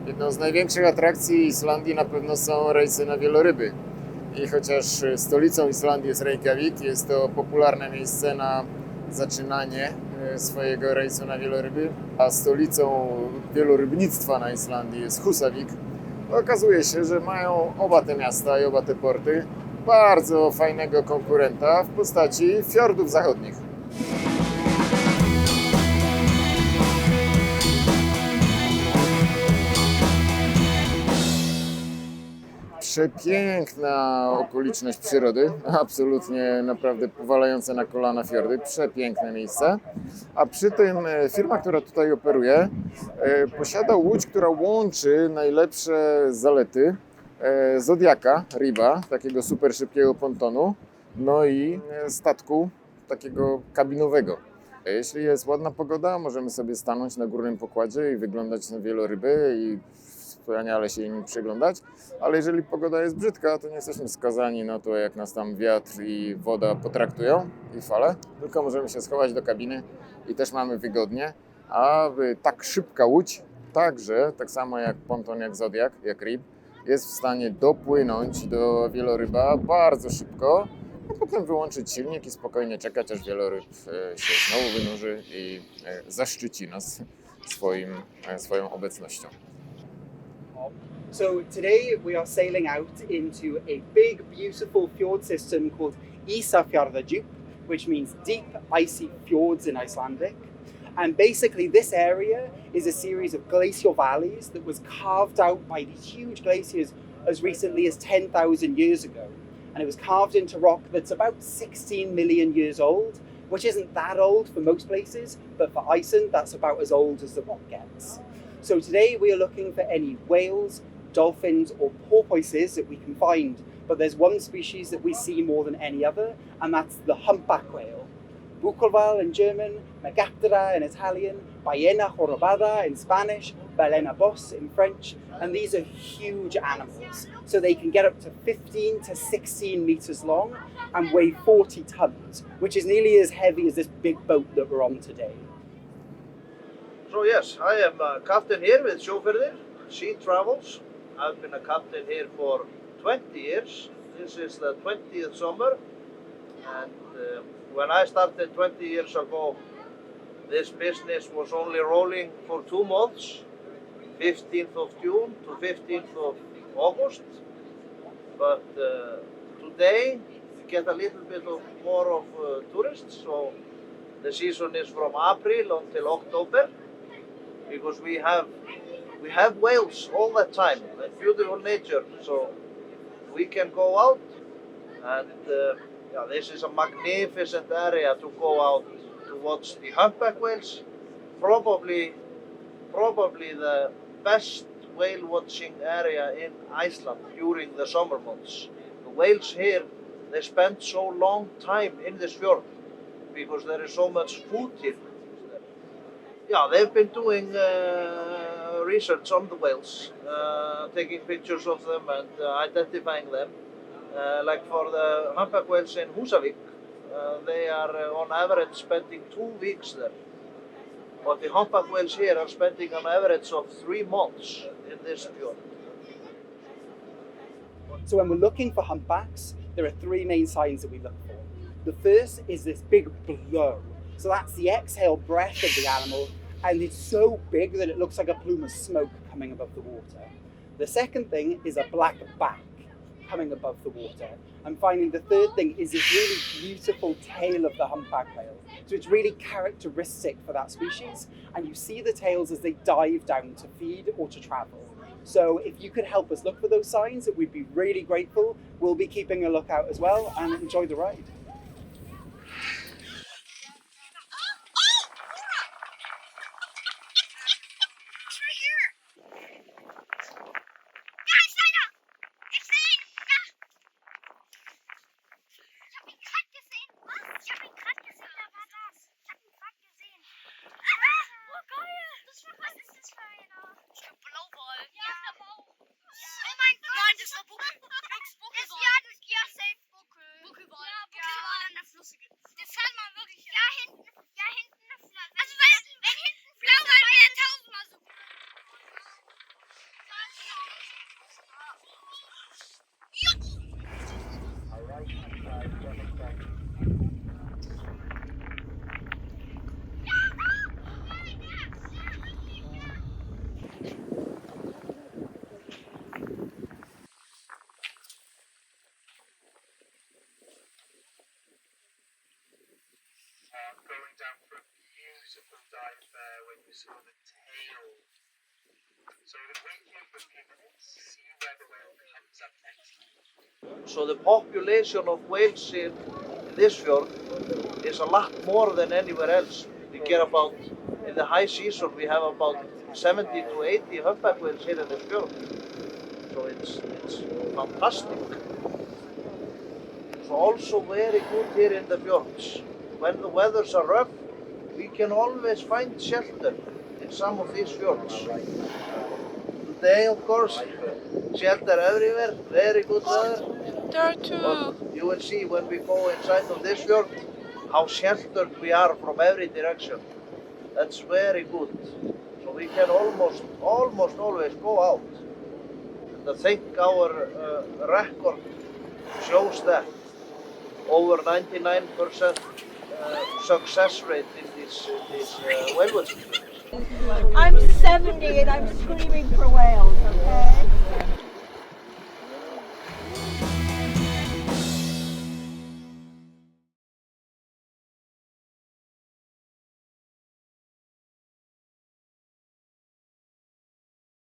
Jedną z największych atrakcji Islandii na pewno są rejsy na wieloryby. I chociaż stolicą Islandii jest Reykjavik, jest to popularne miejsce na zaczynanie swojego rejsu na wieloryby, a stolicą wielorybnictwa na Islandii jest Husavik. Okazuje się, że mają oba te miasta i oba te porty bardzo fajnego konkurenta w postaci fiordów zachodnich. Przepiękna okoliczność przyrody, absolutnie naprawdę powalające na kolana fiordy, przepiękne miejsce. A przy tym firma, która tutaj operuje, posiada łódź, która łączy najlepsze zalety Zodiaka, Riba, takiego super szybkiego pontonu, no i statku takiego kabinowego. Jeśli jest ładna pogoda, możemy sobie stanąć na górnym pokładzie i wyglądać na wieloryby i wspaniale się im przyglądać, ale jeżeli pogoda jest brzydka, to nie jesteśmy skazani na to, jak nas tam wiatr i woda potraktują i fale, tylko możemy się schować do kabiny i też mamy wygodnie, a tak szybka łódź, także, tak samo jak ponton, jak Zodiak, jak Rib, jest w stanie dopłynąć do wieloryba bardzo szybko, a potem wyłączyć silnik i spokojnie czekać, aż wieloryb się znowu wynurzy i zaszczyci nas swoją obecnością. So today we are sailing out into a big, beautiful fjord system called Ísafjarðardjúp, which means deep, icy fjords in Icelandic. And basically this area is a series of glacial valleys that was carved out by these huge glaciers as recently as 10,000 years ago. And it was carved into rock that's about 16 million years old, which isn't that old for most places, but for Iceland, that's about as old as the rock gets. So today we are looking for any whales, dolphins or porpoises that we can find, but there's one species that we see more than any other, and that's the humpback whale. Bucalval in German, Megaptera in Italian, Ballena jorobada in Spanish, Balena bos in French, and these are huge animals. So they can get up to 15 to 16 meters long and weigh 40 tons, which is nearly as heavy as this big boat that we're on today. So yes, I am a captain here with Sjóferðir Sea Travels. I've been a captain here for 20 years. This is the 20th summer, and when I started 20 years ago, this business was only rolling for 2 months, 15th of June to 15th of August. But today we get a little bit of more of tourists, so the season is from April until October, because we have whales all the time and beautiful nature, so we can go out, and this is a magnificent area to go out to watch the humpback whales. Probably the best whale watching area in Iceland during the summer months. The whales here, they spend so long time in this fjord because there is so much food here. Yeah, they've been doing research on the whales, taking pictures of them and identifying them. Like for the humpback whales in Húsavík, they are on average spending 2 weeks there. But the humpback whales here are spending an average of 3 months in this fjord. So when we're looking for humpbacks, there are 3 main signs that we look for. The first is this big blow. So that's the exhale breath of the animal, and it's so big that it looks like a plume of smoke coming above the water. The second thing is a black back coming above the water. And finally, the third thing is this really beautiful tail of the humpback whale. So it's really characteristic for that species, and you see the tails as they dive down to feed or to travel. So if you could help us look for those signs, we'd be really grateful. We'll be keeping a lookout as well, and enjoy the ride. Oh mein Gott! Nein, das war Buckelwal. Ja, safe Buckelwal. Ja, beautiful dive there when you saw the tail. So we're going to wait here for a few minutes, see where the whale comes up next. So the population of whales in this fjord is a lot more than anywhere else. We get about, in the high season, we have about 70 to 80 humpback whales here in this fjord. So it's fantastic. It's also very good here in the fjords. When the weathers are rough, we can always find shelter in some of these fjords. Today, of course, shelter everywhere, very good weather. There are two. But you will see when we go inside of this fjord how sheltered we are from every direction. That's very good. So we can almost always go out. And I think our record shows that over 99% success rate in these whale watching trips. I'm 70 and I'm screaming for whales, okay?